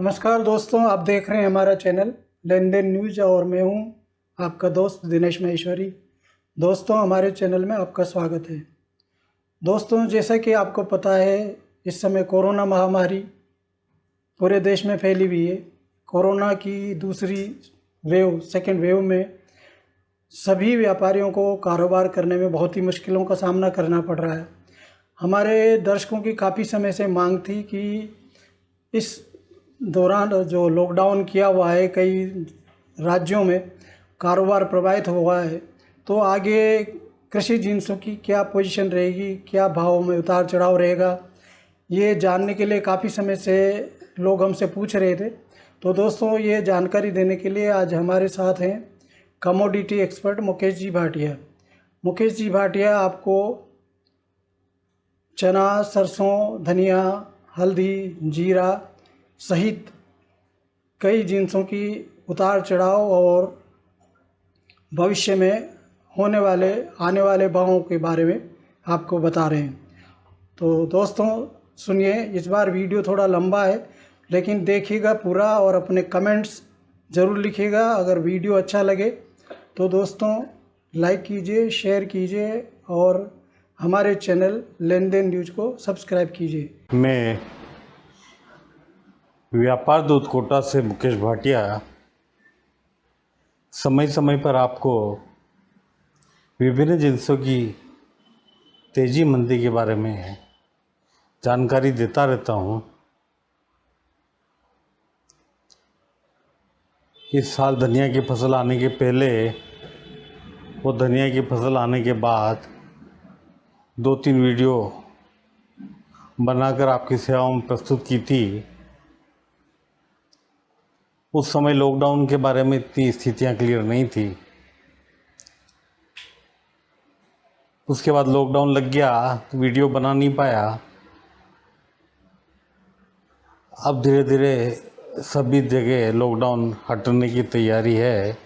नमस्कार दोस्तों, आप देख रहे हैं हमारा चैनल लेन देन न्यूज और मैं हूं आपका दोस्त दिनेश महेश्वरी। दोस्तों, हमारे चैनल में आपका स्वागत है। दोस्तों, जैसा कि आपको पता है, इस समय कोरोना महामारी पूरे देश में फैली हुई है। कोरोना की दूसरी वेव, सेकेंड वेव में सभी व्यापारियों को कारोबार करने में बहुत ही मुश्किलों का सामना करना पड़ रहा है। हमारे दर्शकों की काफ़ी समय से मांग थी कि इस दौरान जो लॉकडाउन किया हुआ है, कई राज्यों में कारोबार प्रभावित हुआ है, तो आगे कृषि जिन्सों की क्या पोजीशन रहेगी, क्या भाव में उतार चढ़ाव रहेगा, ये जानने के लिए काफ़ी समय से लोग हमसे पूछ रहे थे। तो दोस्तों, ये जानकारी देने के लिए आज हमारे साथ हैं कमोडिटी एक्सपर्ट मुकेश जी भाटिया। मुकेश जी भाटिया आपको चना, सरसों, धनिया, हल्दी, जीरा सहित कई जिन्सों की उतार चढ़ाव और भविष्य में आने वाले भावों के बारे में आपको बता रहे हैं। तो दोस्तों सुनिए, इस बार वीडियो थोड़ा लंबा है, लेकिन देखिएगा पूरा और अपने कमेंट्स ज़रूर लिखिएगा। अगर वीडियो अच्छा लगे तो दोस्तों लाइक कीजिए, शेयर कीजिए और हमारे चैनल लेन देन न्यूज को सब्सक्राइब कीजिए। मैं व्यापार दूत कोटा से मुकेश भाटिया समय समय पर आपको विभिन्न जिन्सों की तेजी मंदी के बारे में जानकारी देता रहता हूँ। इस साल धनिया की फसल आने के पहले और धनिया की फसल आने के बाद 2-3 वीडियो बनाकर आपकी सेवाओं में प्रस्तुत की थी। उस समय लॉकडाउन के बारे में इतनी स्थितियां क्लियर नहीं थी। उसके बाद लॉकडाउन लग गया तो वीडियो बना नहीं पाया। अब धीरे धीरे सभी जगह लॉकडाउन हटने की तैयारी है।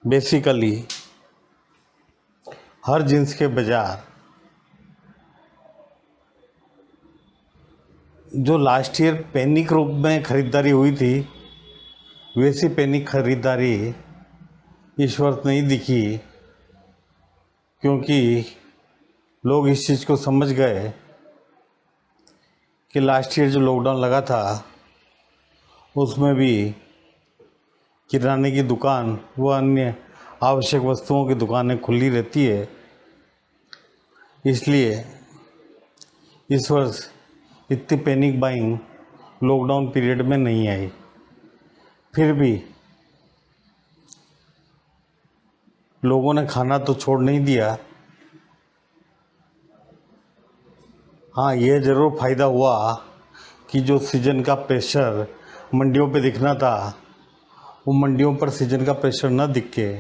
बेसिकली हर जिन्स के बाजार जो लास्ट ईयर पैनिक रूप में ख़रीदारी हुई थी, वैसी पैनिक ख़रीदारी इस वर्ष नहीं दिखी, क्योंकि लोग इस चीज़ को समझ गए कि लास्ट ईयर जो लॉकडाउन लगा था उसमें भी किराने की दुकान व अन्य आवश्यक वस्तुओं की दुकानें खुली रहती है। इसलिए इस वर्ष इतनी पैनिक बाइंग लॉकडाउन पीरियड में नहीं आई। फिर भी लोगों ने खाना तो छोड़ नहीं दिया। हाँ, ये ज़रूर फ़ायदा हुआ कि जो सीज़न का प्रेशर मंडियों पे दिखना था, वो मंडियों पर सीज़न का प्रेशर न दिख के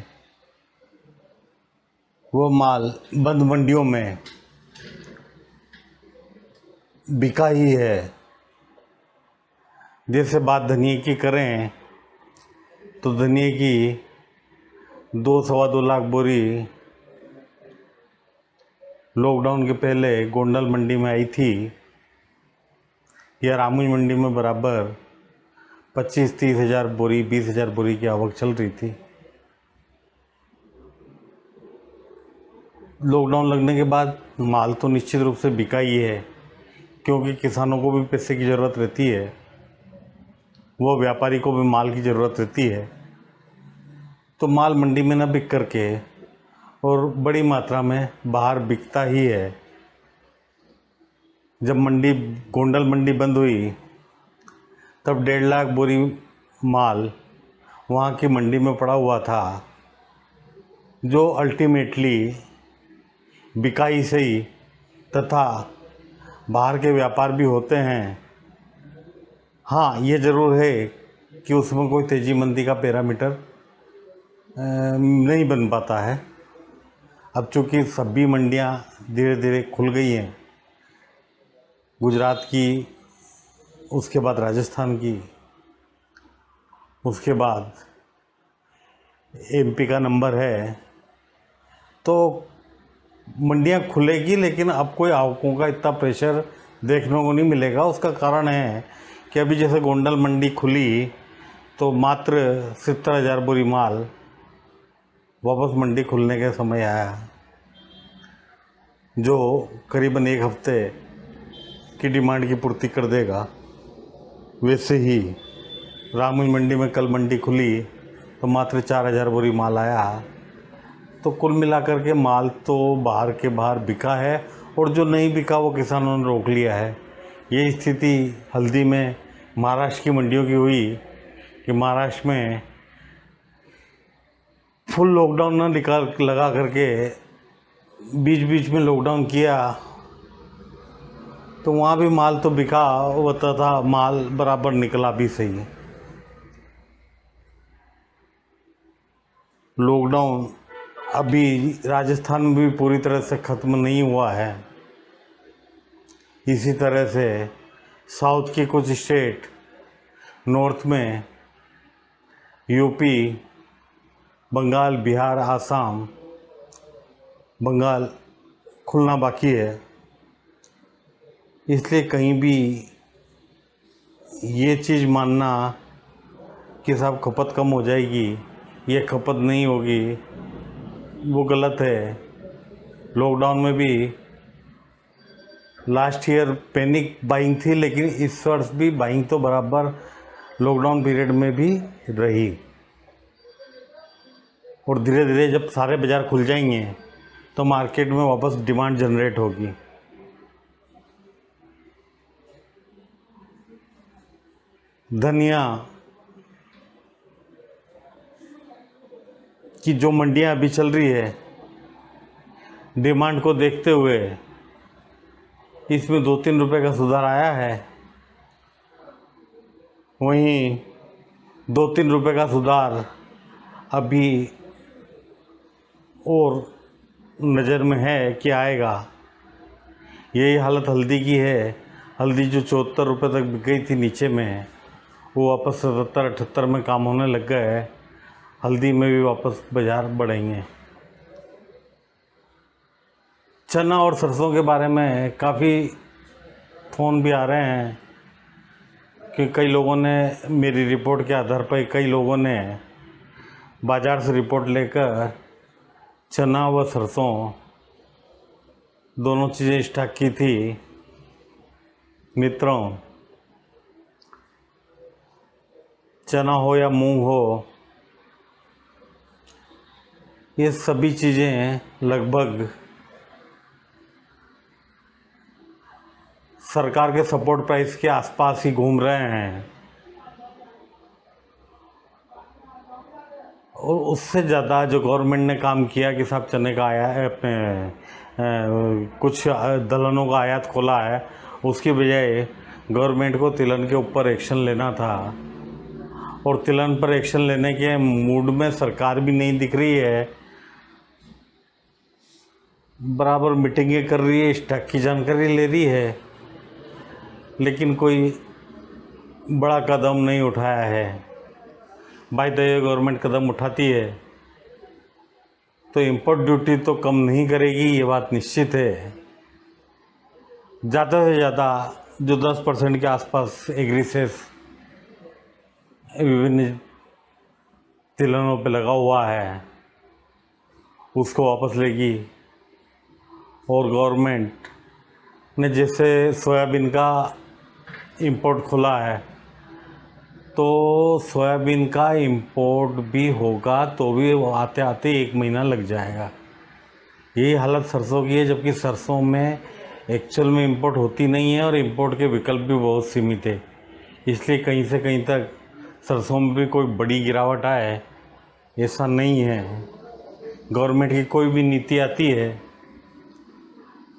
वो माल बंद मंडियों में बिका ही है। जैसे बात धनिया की करें तो धनिया की 2-2.25 लाख बोरी लॉकडाउन के पहले गोंडल मंडी में आई थी, या रामूज मंडी में बराबर 25-30 हज़ार बोरी, 20 हज़ार बोरी की आवक चल रही थी। लॉकडाउन लगने के बाद माल तो निश्चित रूप से बिका ही है, क्योंकि किसानों को भी पैसे की ज़रूरत रहती है, वो व्यापारी को भी माल की ज़रूरत रहती है। तो माल मंडी में न बिक करके और बड़ी मात्रा में बाहर बिकता ही है। जब गोंडल मंडी बंद हुई तब 1.5 लाख बोरी माल वहाँ की मंडी में पड़ा हुआ था, जो अल्टीमेटली बिका ही सही, तथा बाहर के व्यापार भी होते हैं। हाँ, ये ज़रूर है कि उसमें कोई तेज़ी मंदी का पैरामीटर नहीं बन पाता है। अब चूँकि सभी मंडियाँ धीरे धीरे खुल गई हैं, गुजरात की, उसके बाद राजस्थान की, उसके बाद एमपी का नंबर है, तो मंडियाँ खुलेगी, लेकिन अब कोई आवकों का इतना प्रेशर देखने को नहीं मिलेगा। उसका कारण है कि अभी जैसे गोंडल मंडी खुली तो मात्र 70,000 बोरी माल वापस मंडी खुलने के समय आया, जो करीबन एक हफ्ते की डिमांड की पूर्ति कर देगा। वैसे ही रामगंज मंडी में कल मंडी खुली तो मात्र 4,000 बोरी माल आया। तो कुल मिलाकर के माल तो बाहर के बाहर बिका है, और जो नहीं बिका वो किसानों ने रोक लिया है। ये स्थिति हल्दी में महाराष्ट्र की मंडियों की हुई कि महाराष्ट्र में फुल लॉकडाउन ना लगा करके बीच बीच में लॉकडाउन किया, तो वहाँ भी माल तो बिका होता था, माल बराबर निकला भी सही। लॉकडाउन अभी राजस्थान में भी पूरी तरह से ख़त्म नहीं हुआ है। इसी तरह से साउथ के कुछ स्टेट, नॉर्थ में यूपी, बंगाल, बिहार, आसाम, बंगाल खुलना बाकी है। इसलिए कहीं भी ये चीज़ मानना कि साहब खपत कम हो जाएगी, ये खपत नहीं होगी, वो गलत है। लॉकडाउन में भी लास्ट ईयर पैनिक बाइंग थी, लेकिन इस वर्ष भी बाइंग तो बराबर लॉकडाउन पीरियड में भी रही। और धीरे धीरे जब सारे बाज़ार खुल जाएंगे तो मार्केट में वापस डिमांड जनरेट होगी। धनिया की जो मंडियां अभी चल रही है, डिमांड को देखते हुए इसमें 2-3 रुपए का सुधार आया है। वहीं 2-3 रुपए का सुधार अभी और नज़र में है कि आएगा। यही हालत हल्दी की है। हल्दी जो 74 रुपये तक बिक गई थी नीचे में, वो वापस 77-78 में काम होने लग गए है। हल्दी में भी वापस बाज़ार बढ़ेंगे। चना और सरसों के बारे में काफ़ी फ़ोन भी आ रहे हैं कि कई लोगों ने मेरी रिपोर्ट के आधार पर, कई लोगों ने बाज़ार से रिपोर्ट लेकर चना व सरसों दोनों चीज़ें स्टॉक की थी। मित्रों, चना हो या मूंग हो, ये सभी चीज़ें लगभग सरकार के सपोर्ट प्राइस के आसपास ही घूम रहे हैं, और उससे ज़्यादा जो गवर्नमेंट ने काम किया कि साहब चने का आया है, अपने कुछ दलहनों का आयात खोला है, उसकी बजाय गवर्नमेंट को तिलहन के ऊपर एक्शन लेना था। और तिलहन पर एक्शन लेने के मूड में सरकार भी नहीं दिख रही है। बराबर मीटिंगें कर रही है, स्टॉक की जानकारी ले रही है, लेकिन कोई बड़ा कदम नहीं उठाया है। बाय द वे गवर्नमेंट कदम उठाती है तो इंपोर्ट ड्यूटी तो कम नहीं करेगी, ये बात निश्चित है। ज़्यादा से ज़्यादा जो 10% के आसपास एग्रीसेस विभिन्न तिलहनों पे लगा हुआ है, उसको वापस लेगी। और गवर्नमेंट ने जैसे सोयाबीन का इंपोर्ट खोला है, तो सोयाबीन का इंपोर्ट भी होगा तो भी वो आते आते 1 महीना लग जाएगा। यही हालत सरसों की है, जबकि सरसों में एक्चुअल में इंपोर्ट होती नहीं है और इंपोर्ट के विकल्प भी बहुत सीमित है। इसलिए कहीं से कहीं तक सरसों में भी कोई बड़ी गिरावट आए ऐसा नहीं है। गवर्नमेंट की कोई भी नीति आती है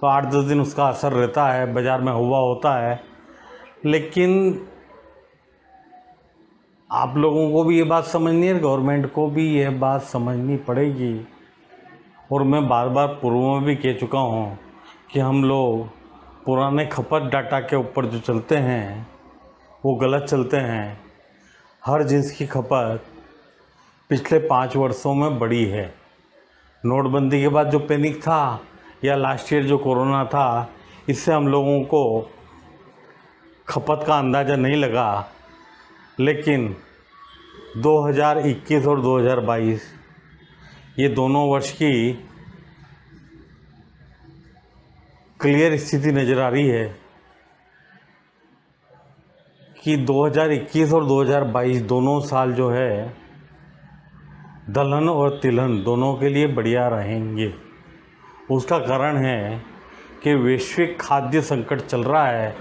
तो 8-10 दिन उसका असर रहता है, बाज़ार में हुआ होता है। लेकिन आप लोगों को भी ये बात समझनी है, गवर्नमेंट को भी ये बात समझनी पड़ेगी। और मैं बार बार पूर्व में भी कह चुका हूँ कि हम लोग पुराने खपत डाटा के ऊपर जो चलते हैं वो गलत चलते हैं। हर जिन्स की खपत पिछले 5 वर्षों में बढ़ी है। नोटबंदी के बाद जो पैनिक था या लास्ट ईयर जो कोरोना था, इससे हम लोगों को खपत का अंदाज़ा नहीं लगा, लेकिन 2021 और 2022 ये दोनों वर्ष की क्लियर स्थिति नज़र आ रही है कि 2021 और 2022 दोनों साल जो है दलहन और तिलहन दोनों के लिए बढ़िया रहेंगे। उसका कारण है कि वैश्विक खाद्य संकट चल रहा है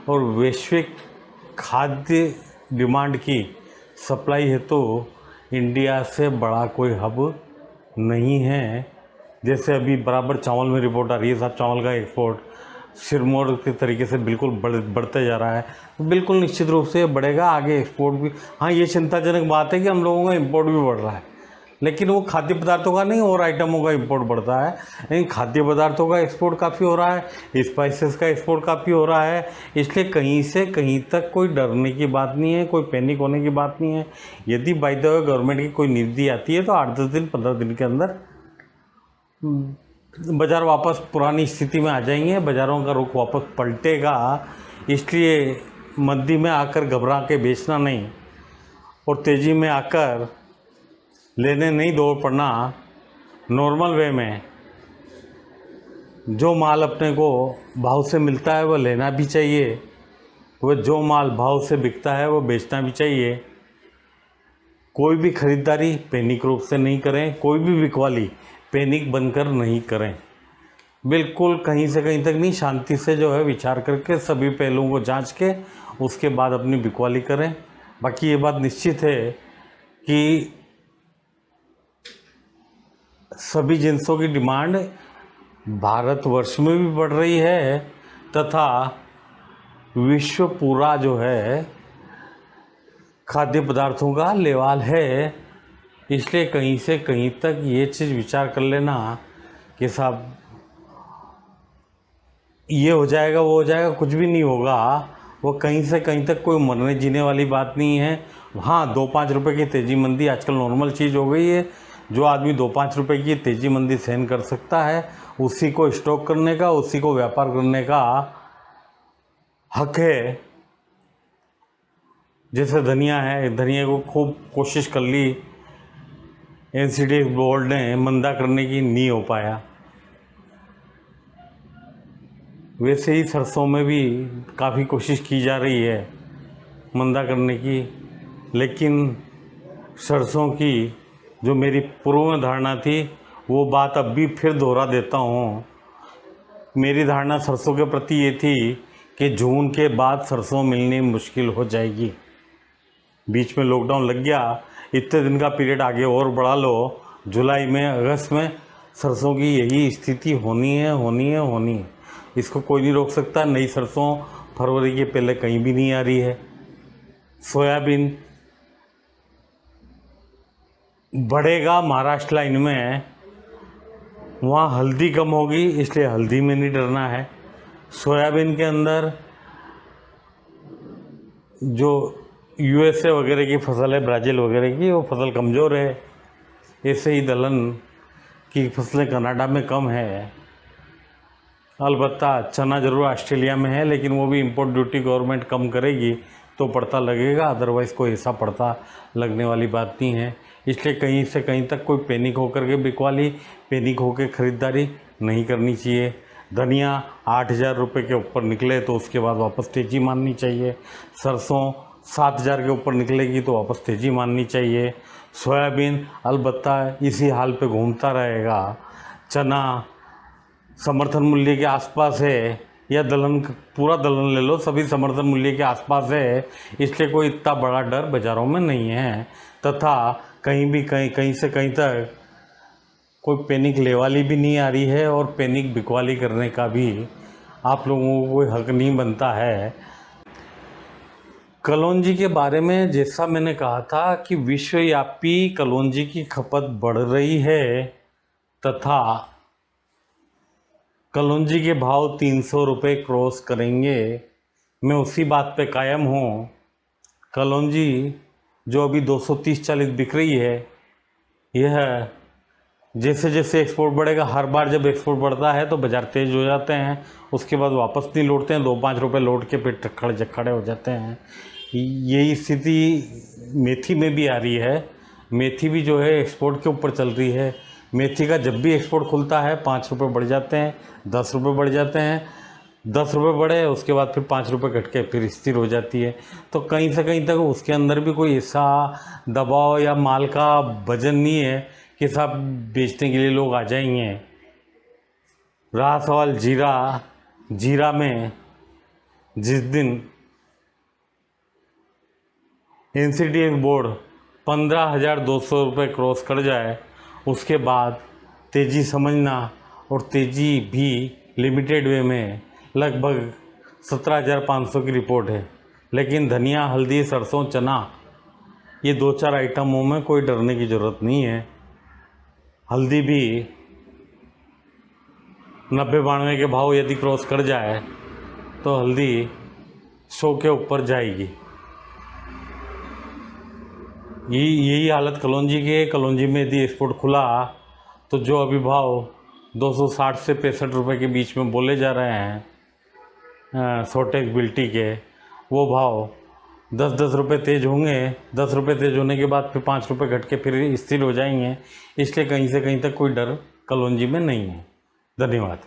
और वैश्विक खाद्य डिमांड की सप्लाई है तो इंडिया से बड़ा कोई हब नहीं है। जैसे अभी बराबर चावल में रिपोर्ट आ रही है, साहब चावल का एक्सपोर्ट सिरमौर के तरीके से बिल्कुल बढ़ते जा रहा है, तो बिल्कुल निश्चित रूप से बढ़ेगा आगे एक्सपोर्ट भी। हाँ, ये चिंताजनक बात है कि हम लोगों का इंपोर्ट भी बढ़ रहा है, लेकिन वो खाद्य पदार्थों का नहीं, और आइटमों का इंपोर्ट बढ़ता है। लेकिन खाद्य पदार्थों का एक्सपोर्ट काफ़ी हो रहा है, स्पाइसेस का एक्सपोर्ट काफ़ी हो रहा है। इसलिए कहीं से कहीं तक कोई डरने की बात नहीं है, कोई पैनिक होने की बात नहीं है। यदि बाय द वे गवर्नमेंट की कोई नीति आती है तो 8-10 दिन 15 दिन के अंदर बाज़ार वापस पुरानी स्थिति में आ जाएंगे, बाज़ारों का रुख वापस पलटेगा। इसलिए मंदी में आकर घबरा के बेचना नहीं और तेज़ी में आकर लेने नहीं दौड़ पड़ना। नॉर्मल वे में जो माल अपने को भाव से मिलता है वह लेना भी चाहिए, वह जो माल भाव से बिकता है वो बेचना भी चाहिए। कोई भी खरीदारी पैनिक रूप से नहीं करें, कोई भी बिकवाली पैनिक बनकर नहीं करें, बिल्कुल कहीं से कहीं तक नहीं, शांति से जो है विचार करके सभी पहलुओं को जांच के उसके बाद अपनी बिकवाली करें। बाकी ये बात निश्चित है कि सभी जिंसों की डिमांड भारतवर्ष में भी बढ़ रही है तथा विश्व पूरा जो है खाद्य पदार्थों का लेवाल है। इसलिए कहीं से कहीं तक ये चीज़ विचार कर लेना कि साहब ये हो जाएगा वो हो जाएगा, कुछ भी नहीं होगा। वो कहीं से कहीं तक कोई मरने जीने वाली बात नहीं है। हाँ, 2-5 रुपए की तेज़ी मंदी आजकल नॉर्मल चीज़ हो गई है। जो आदमी 2-5 रुपए की तेज़ी मंदी सहन कर सकता है उसी को स्टॉक करने का, उसी को व्यापार करने का हक है। जैसे धनिया है, धनिया को खूब कोशिश कर ली NCD बोर्ड ने मंदा करने की, नहीं हो पाया। वैसे ही सरसों में भी काफ़ी कोशिश की जा रही है मंदा करने की, लेकिन सरसों की जो मेरी पूर्व में धारणा थी वो बात अब भी फिर दोहरा देता हूँ। मेरी धारणा सरसों के प्रति ये थी कि जून के बाद सरसों मिलनी मुश्किल हो जाएगी। बीच में लॉकडाउन लग गया, इतने दिन का पीरियड आगे और बढ़ा लो, जुलाई में अगस्त में सरसों की यही स्थिति होनी है। इसको कोई नहीं रोक सकता। नई सरसों फरवरी के पहले कहीं भी नहीं आ रही है। सोयाबीन बढ़ेगा महाराष्ट्र लाइन में, वहाँ हल्दी कम होगी, इसलिए हल्दी में नहीं डरना है। सोयाबीन के अंदर जो USA वगैरह की फसल है, ब्राज़ील वगैरह की, वो फसल कमज़ोर है। ऐसे ही दलहन की फसलें कनाडा में कम है। अलबत्ता चना ज़रूर ऑस्ट्रेलिया में है, लेकिन वो भी इंपोर्ट ड्यूटी गवर्नमेंट कम करेगी तो पड़ता लगेगा, अदरवाइज़ कोई ऐसा पड़ता लगने वाली बात नहीं है। इसलिए कहीं से कहीं तक कोई पैनिक होकर के बिकवाली, पैनिक होकर ख़रीदारी नहीं करनी चाहिए। धनिया 8,000 रुपये के ऊपर निकले तो उसके बाद वापस तेज़ी माननी चाहिए। सरसों 7,000 के ऊपर निकलेगी तो वापस तेज़ी माननी चाहिए। सोयाबीन अलबत्ता इसी हाल पे घूमता रहेगा। चना समर्थन मूल्य के आसपास है, या दलहन, पूरा दलहन ले लो, सभी समर्थन मूल्य के आसपास है। इसलिए कोई इतना बड़ा डर बाज़ारों में नहीं है तथा कहीं से कहीं तक कोई पैनिक लेवाली भी नहीं आ रही है और पैनिक बिकवाली करने का भी आप लोगों को कोई हक नहीं बनता है। कलौंजी के बारे में जैसा मैंने कहा था कि विश्वव्यापी कलौंजी की खपत बढ़ रही है तथा कलौंजी के भाव 300 रुपये क्रॉस करेंगे। मैं उसी बात पे कायम हूँ। कलौंजी जो अभी 230-40 बिक रही है, यह जैसे जैसे एक्सपोर्ट बढ़ेगा, हर बार जब एक्सपोर्ट बढ़ता है तो बाज़ार तेज़ हो जाते हैं, उसके बाद वापस नहीं लौटते हैं, 2-5 रुपये लौट के फिर खड़े हो जाते हैं। यही स्थिति मेथी में भी आ रही है। मेथी भी जो है एक्सपोर्ट के ऊपर चल रही है। मेथी का जब भी एक्सपोर्ट खुलता है 5 रुपये बढ़ जाते हैं, 10 रुपये बढ़ जाते हैं, 10 रुपये बढ़े उसके बाद फिर 5 रुपये घट के फिर स्थिर हो जाती है। तो कहीं से कहीं तक उसके अंदर भी कोई ऐसा दबाव या माल का वजन नहीं है कि सब बेचने के लिए लोग आ जाएंगे। रहा सवाल जीरा में जिस दिन NCTX बोर्ड 15,200 रुपये क्रॉस कर जाए उसके बाद तेज़ी समझना, और तेज़ी भी लिमिटेड वे में लगभग 17,500 की रिपोर्ट है। लेकिन धनिया, हल्दी, सरसों, चना, ये 2-4 आइटमों में कोई डरने की ज़रूरत नहीं है। हल्दी भी 90-92 के भाव यदि क्रॉस कर जाए तो हल्दी 100 के ऊपर जाएगी। यही हालत कलौंजी की है। कलौंजी में यदि एक्सपोर्ट खुला तो जो अभी भाव 260 से 65 रुपये के बीच में बोले जा रहे हैं शॉर्टेज बिल्टी के, वो भाव 10-10 रुपये तेज़ होंगे। 10 रुपये तेज़ होने के बाद फिर 5 रुपये घट के फिर स्थिर हो जाएंगे। इसलिए कहीं से कहीं तक कोई डर कलौंजी में नहीं है। धन्यवाद।